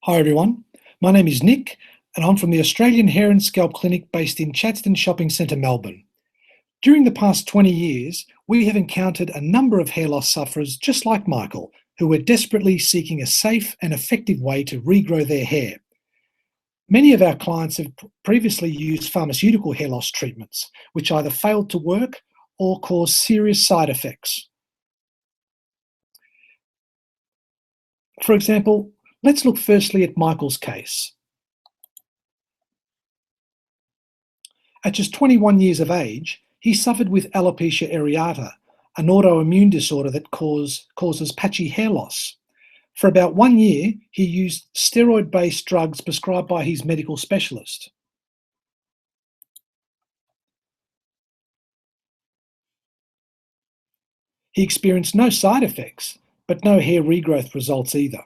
Hi everyone, my name is Nick and I'm from the Australian Hair and Scalp Clinic based in Chadstone Shopping Centre, Melbourne. During the past 20 years, we have encountered a number of hair loss sufferers just like Michael, who were desperately seeking a safe and effective way to regrow their hair. Many of our clients have previously used pharmaceutical hair loss treatments, which either failed to work or caused serious side effects. For example, let's look firstly at Michael's case. At just 21 years of age, he suffered with alopecia areata, an autoimmune disorder that causes patchy hair loss. For about 1 year, he used steroid-based drugs prescribed by his medical specialist. He experienced no side effects, but no hair regrowth results either.